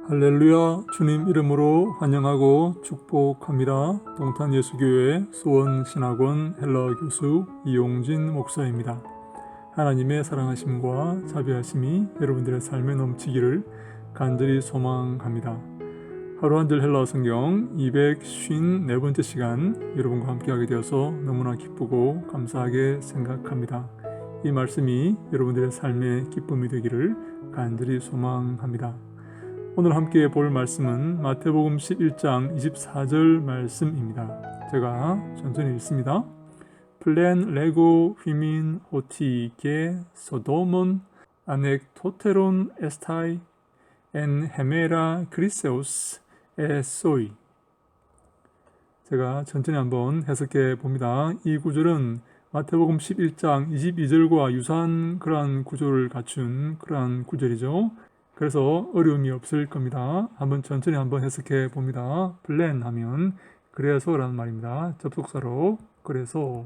할렐루야. 주님 이름으로 환영하고 축복합니다. 동탄예수교회 수원신학원 헬러 교수 이용진 목사입니다. 하나님의 사랑하심과 자비하심이 여러분들의 삶에 넘치기를 간절히 소망합니다. 하루 한 줄 헬러 성경 254번째 시간 여러분과 함께하게 되어서 너무나 기쁘고 감사하게 생각합니다. 이 말씀이 여러분들의 삶의 기쁨이 되기를 간절히 소망합니다. 오늘 함께 볼 말씀은 마태복음 11장 24절 말씀입니다. 제가 천천히 읽습니다. 플랜 레고 휘민 호티게 소돔은 아넥토테론 에스타이 엔 헤메라 그리세우스 에소이. 제가 천천히 한번 해석해 봅니다. 이 구절은 마태복음 11장 22절과 유사한 그러한 구조를 갖춘 그러한 구절이죠. 그래서 어려움이 없을 겁니다. 한번 천천히 한번 해석해 봅니다. 플랜 하면 그래서라는 말입니다. 접속사로 그래서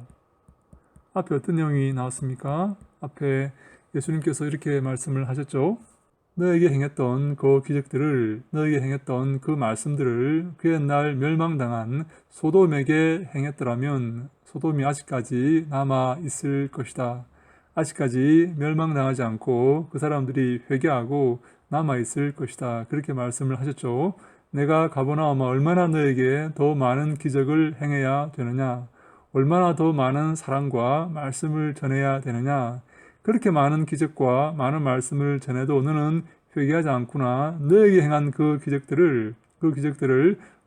앞에 어떤 내용이 나왔습니까? 앞에 예수님께서 이렇게 말씀을 하셨죠. 너에게 행했던 그 기적들을, 너에게 행했던 그 말씀들을 그 옛날 멸망당한 소돔에게 행했더라면 소돔이 아직까지 남아 있을 것이다. 아직까지 멸망당하지 않고 그 사람들이 회개하고 남아있을 것이다. 그렇게 말씀을 하셨죠. 내가 가버나움아 얼마나 너에게 더 많은 기적을 행해야 되느냐. 얼마나 더 많은 사랑과 말씀을 전해야 되느냐. 그렇게 많은 기적과 많은 말씀을 전해도 너는 회개하지 않구나. 너에게 행한 그 기적들을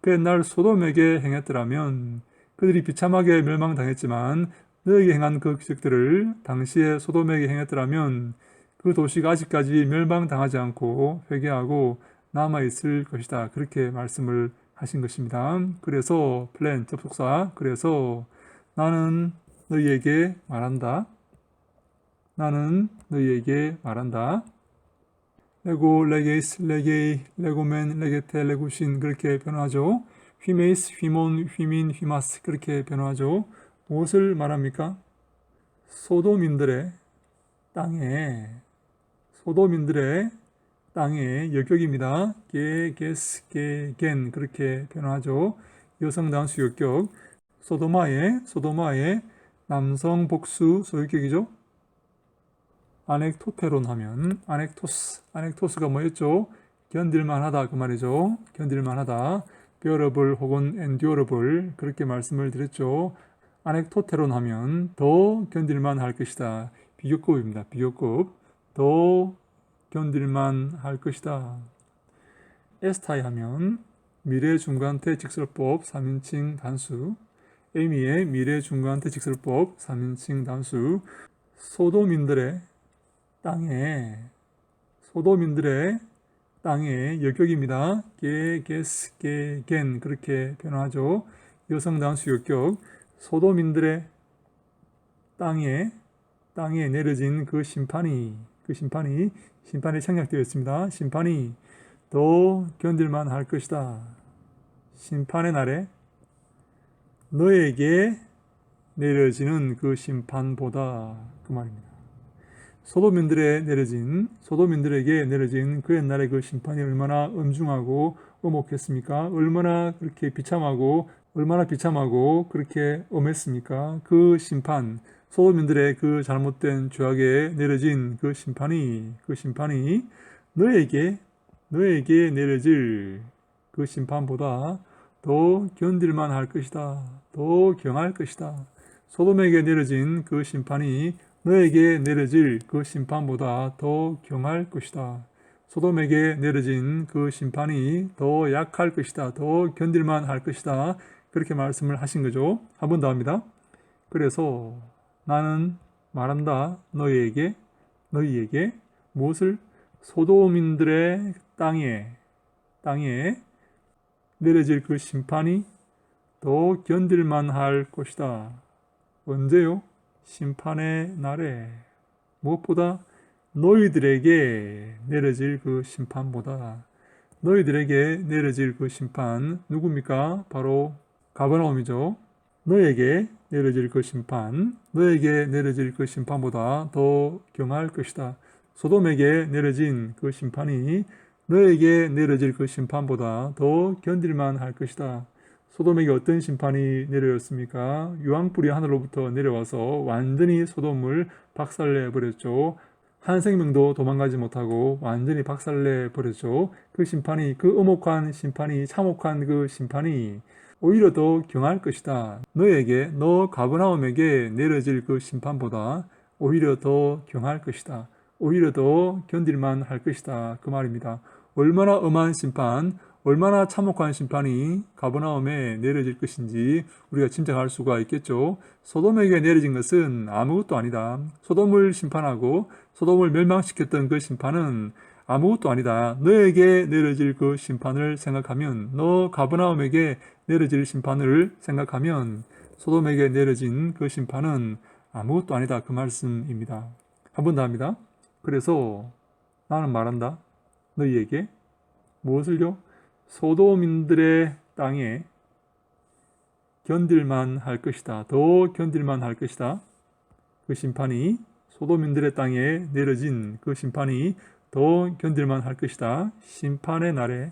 그 옛날 소돔에게 행했더라면 그들이 비참하게 멸망당했지만 너에게 행한 그 기적들을 당시에 소돔에게 행했더라면 그 도시가 아직까지 멸망당하지 않고 회개하고 남아있을 것이다. 그렇게 말씀을 하신 것입니다. 그래서 플랜, 접속사, 그래서 나는 너희에게 말한다. 나는 너희에게 말한다. 레고, 레게이스, 레게이, 레고맨, 레게테, 레구신 그렇게 변화하죠. 휘메이스, 휘몬, 휘민, 휘마스 그렇게 변화하죠. 무엇을 말합니까? 소돔인들의 땅의 역격입니다. 게스, 게겐 그렇게 변화하죠. 여성 단수 역격. 소도마의 남성 복수 소유격이죠. 아넥토테론 하면 아넥토스가 뭐였죠? 견딜만하다 그 말이죠. 견딜만하다. bearable 혹은 endurable 그렇게 말씀을 드렸죠. 아넥토테론 하면 더 견딜만 할 것이다. 비교급입니다. 비교급. 더 견딜만 할 것이다. 에스타이 하면 미래 중간태 직설법 3인칭 단수. 에미의 미래 중간태 직설법 3인칭 단수. 소돔인들의 땅의 역격입니다. 게스, 게겐 그렇게 변화하죠. 여성 단수 역격. 소돔인들의 땅에 내려진 그 심판이 생략되어 있습니다. 심판이 더 견딜만 할 것이다. 심판의 날에 너에게 내려지는 그 심판보다 그 말입니다. 소돔인들에게 내려진 그 옛날의 그 심판이 얼마나 엄중하고 엄혹했습니까? 얼마나 비참하고 그렇게 엄했습니까? 그 심판, 소돔인들의 그 잘못된 죄악에 내려진 그 심판이 너에게 내려질 그 심판보다 더 견딜만 할 것이다. 더 경할 것이다. 소돔에게 내려진 그 심판이 너에게 내려질 그 심판보다 더 경할 것이다. 소돔에게 내려진 그 심판이 더 약할 것이다. 더 견딜만 할 것이다. 그렇게 말씀을 하신 거죠. 한 번 더 합니다. 그래서 나는 말한다. 너희에게 무엇을? 소돔인들의 땅에 내려질 그 심판이 더 견딜만 할 것이다. 언제요? 심판의 날에. 무엇보다? 너희들에게 내려질 그 심판보다. 너희들에게 내려질 그 심판 누굽니까? 바로 가버나움이죠. 너에게 내려질 그 심판보다 더 경할 것이다. 소돔에게 내려진 그 심판이 너에게 내려질 그 심판보다 더 견딜만 할 것이다. 소돔에게 어떤 심판이 내려졌습니까? 유황불이 하늘로부터 내려와서 완전히 소돔을 박살내 버렸죠. 한 생명도 도망가지 못하고 완전히 박살내 버렸죠. 그 심판이, 그 엄혹한 심판이, 참혹한 그 심판이 오히려 더 경할 것이다. 너에게, 너 가버나움에게 내려질 그 심판보다 오히려 더 경할 것이다. 오히려 더 견딜만 할 것이다. 그 말입니다. 얼마나 엄한 심판, 얼마나 참혹한 심판이 가버나움에 내려질 것인지 우리가 짐작할 수가 있겠죠. 소돔에게 내려진 것은 아무것도 아니다. 소돔을 심판하고 소돔을 멸망시켰던 그 심판은 아무것도 아니다. 너에게 내려질 그 심판을 생각하면, 너 가버나움에게 내려질 심판을 생각하면 소돔에게 내려진 그 심판은 아무것도 아니다. 그 말씀입니다. 한 번 더 합니다. 그래서 나는 말한다. 너희에게 무엇을요? 소돔인들의 땅에 견딜만 할 것이다. 더 견딜만 할 것이다. 그 심판이, 소돔인들의 땅에 내려진 그 심판이 더 견딜만 할 것이다. 심판의 날에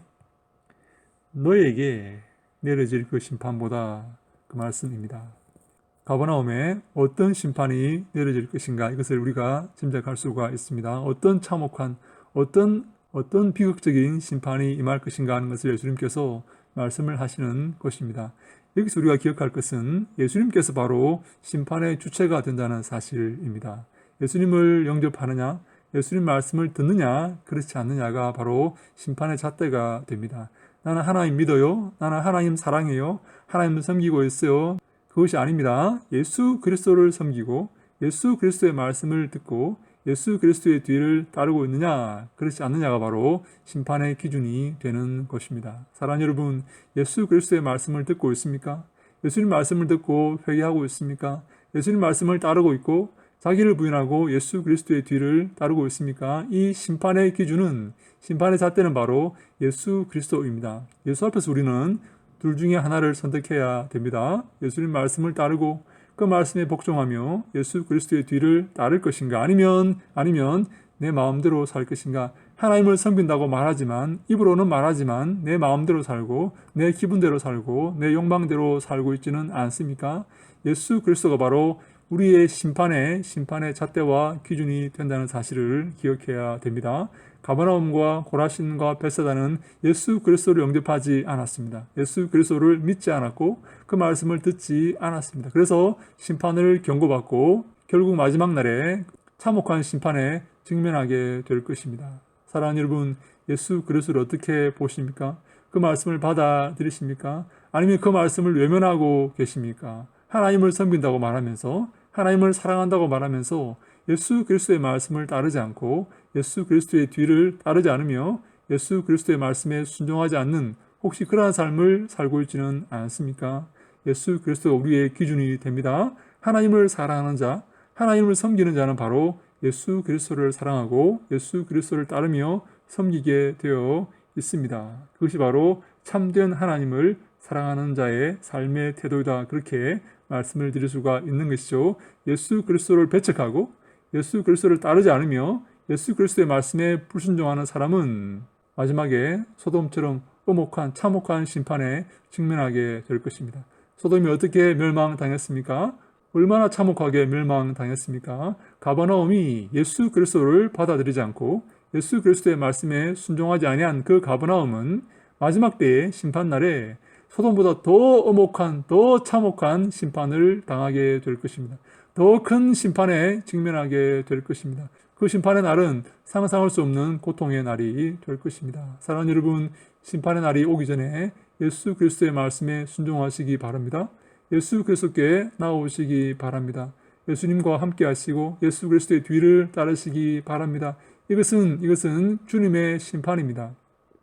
너에게 내려질 그 심판보다, 그 말씀입니다. 가버나움에 어떤 심판이 내려질 것인가, 이것을 우리가 짐작할 수가 있습니다. 어떤 참혹한, 어떤 비극적인 심판이 임할 것인가 하는 것을 예수님께서 말씀을 하시는 것입니다. 여기서 우리가 기억할 것은 예수님께서 바로 심판의 주체가 된다는 사실입니다. 예수님을 영접하느냐, 예수님 말씀을 듣느냐, 그렇지 않느냐가 바로 심판의 잣대가 됩니다. 나는 하나님 믿어요. 나는 하나님 사랑해요. 하나님을 섬기고 있어요. 그것이 아닙니다. 예수 그리스도를 섬기고 예수 그리스도의 말씀을 듣고 예수 그리스도의 뒤를 따르고 있느냐, 그렇지 않느냐가 바로 심판의 기준이 되는 것입니다. 사랑하는 여러분, 예수 그리스도의 말씀을 듣고 있습니까? 예수님 말씀을 듣고 회개하고 있습니까? 예수님 말씀을 따르고 있고 자기를 부인하고 예수 그리스도의 뒤를 따르고 있습니까? 이 심판의 기준은, 심판의 잣대는 바로 예수 그리스도입니다. 예수 앞에서 우리는 둘 중에 하나를 선택해야 됩니다. 예수님 말씀을 따르고 그 말씀에 복종하며 예수 그리스도의 뒤를 따를 것인가, 아니면 내 마음대로 살 것인가. 하나님을 섬긴다고 말하지만, 입으로는 말하지만 내 마음대로 살고 내 기분대로 살고 내 욕망대로 살고 있지는 않습니까? 예수 그리스도가 바로 우리의 심판의 잣대와 기준이 된다는 사실을 기억해야 됩니다. 가버나움과 고라신과 벳세다는 예수 그리스도를 영접하지 않았습니다. 예수 그리스도를 믿지 않았고 그 말씀을 듣지 않았습니다. 그래서 심판을 경고받고 결국 마지막 날에 참혹한 심판에 직면하게 될 것입니다. 사랑하는 여러분, 예수 그리스도를 어떻게 보십니까? 그 말씀을 받아들이십니까? 아니면 그 말씀을 외면하고 계십니까? 하나님을 섬긴다고 말하면서, 하나님을 사랑한다고 말하면서 예수 그리스도의 말씀을 따르지 않고 예수 그리스도의 뒤를 따르지 않으며 예수 그리스도의 말씀에 순종하지 않는, 혹시 그러한 삶을 살고 있지는 않습니까? 예수 그리스도가 우리의 기준이 됩니다. 하나님을 사랑하는 자, 하나님을 섬기는 자는 바로 예수 그리스도를 사랑하고 예수 그리스도를 따르며 섬기게 되어 있습니다. 그것이 바로 참된 하나님을 사랑하는 자의 삶의 태도이다. 그렇게 말씀을 드릴 수가 있는 것이죠. 예수 그리스도를 배척하고 예수 그리스도를 따르지 않으며 예수 그리스도의 말씀에 불순종하는 사람은 마지막에 소돔처럼 엄혹한 참혹한 심판에 직면하게 될 것입니다. 소돔이 어떻게 멸망당했습니까? 얼마나 참혹하게 멸망당했습니까? 가버나움이 예수 그리스도를 받아들이지 않고 예수 그리스도의 말씀에 순종하지 아니한 그 가버나움은 마지막 때의 심판날에 소돔보다 더 엄혹한, 더 참혹한 심판을 당하게 될 것입니다. 더 큰 심판에 직면하게 될 것입니다. 그 심판의 날은 상상할 수 없는 고통의 날이 될 것입니다. 사랑하는 여러분, 심판의 날이 오기 전에 예수 그리스도의 말씀에 순종하시기 바랍니다. 예수 그리스도께 나오시기 바랍니다. 예수님과 함께 하시고 예수 그리스도의 뒤를 따르시기 바랍니다. 이것은 주님의 심판입니다.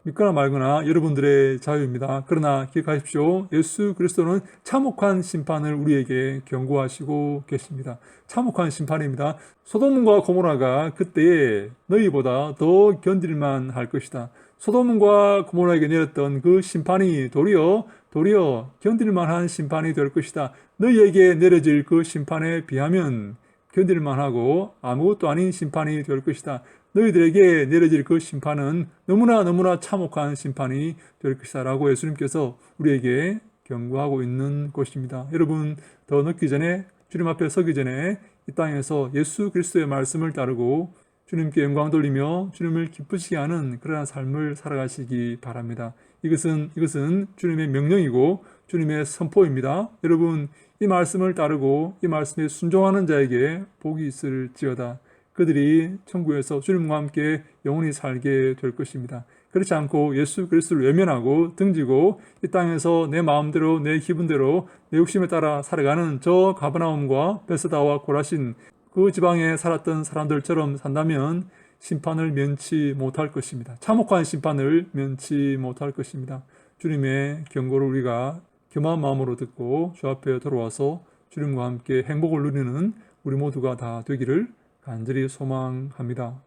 믿거나 말거나 여러분들의 자유입니다. 그러나 기억하십시오. 예수 그리스도는 참혹한 심판을 우리에게 경고하시고 계십니다. 참혹한 심판입니다. 소돔과 고모라가 그때에 너희보다 더 견딜만 할 것이다. 소돔과 고모라에게 내렸던 그 심판이 도리어 견딜만한 심판이 될 것이다. 너희에게 내려질 그 심판에 비하면 견딜만하고 아무것도 아닌 심판이 될 것이다. 너희들에게 내려질 그 심판은 너무나 참혹한 심판이 될 것이다 라고 예수님께서 우리에게 경고하고 있는 것입니다. 여러분, 더 늦기 전에, 주님 앞에 서기 전에 이 땅에서 예수 그리스도의 말씀을 따르고 주님께 영광 돌리며 주님을 기쁘시게 하는 그러한 삶을 살아가시기 바랍니다. 이것은 주님의 명령이고 주님의 선포입니다. 여러분, 이 말씀을 따르고 이 말씀에 순종하는 자에게 복이 있을지어다. 그들이 천국에서 주님과 함께 영원히 살게 될 것입니다. 그렇지 않고 예수 그리스도를 외면하고 등지고 이 땅에서 내 마음대로, 내 기분대로, 내 욕심에 따라 살아가는 저 가버나움과 베스다와 고라신 그 지방에 살았던 사람들처럼 산다면 심판을 면치 못할 것입니다. 참혹한 심판을 면치 못할 것입니다. 주님의 경고를 우리가 겸한 마음으로 듣고 주 앞에 돌아와서 주님과 함께 행복을 누리는 우리 모두가 다 되기를 간절히 소망합니다.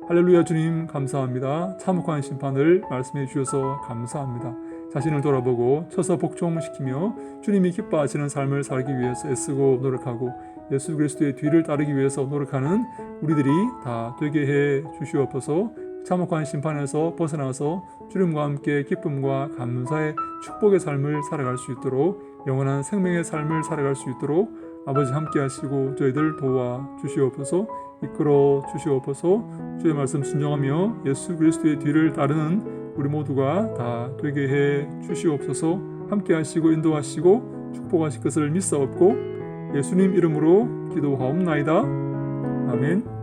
할렐루야. 주님 감사합니다. 참혹한 심판을 말씀해 주셔서 감사합니다. 자신을 돌아보고 쳐서 복종시키며 주님이 기뻐하시는 삶을 살기 위해서 애쓰고 노력하고 예수 그리스도의 뒤를 따르기 위해서 노력하는 우리들이 다 되게 해 주시옵소서. 참혹한 심판에서 벗어나서 주님과 함께 기쁨과 감사의 축복의 삶을 살아갈 수 있도록, 영원한 생명의 삶을 살아갈 수 있도록 아버지 함께 하시고 저희들 도와 주시옵소서. 이끌어 주시옵소서. 주의 말씀 순종하며 예수 그리스도의 뒤를 따르는 우리 모두가 다 되게 해 주시옵소서. 함께 하시고 인도하시고 축복하실 것을 믿사옵고 예수님 이름으로 기도하옵나이다. 아멘.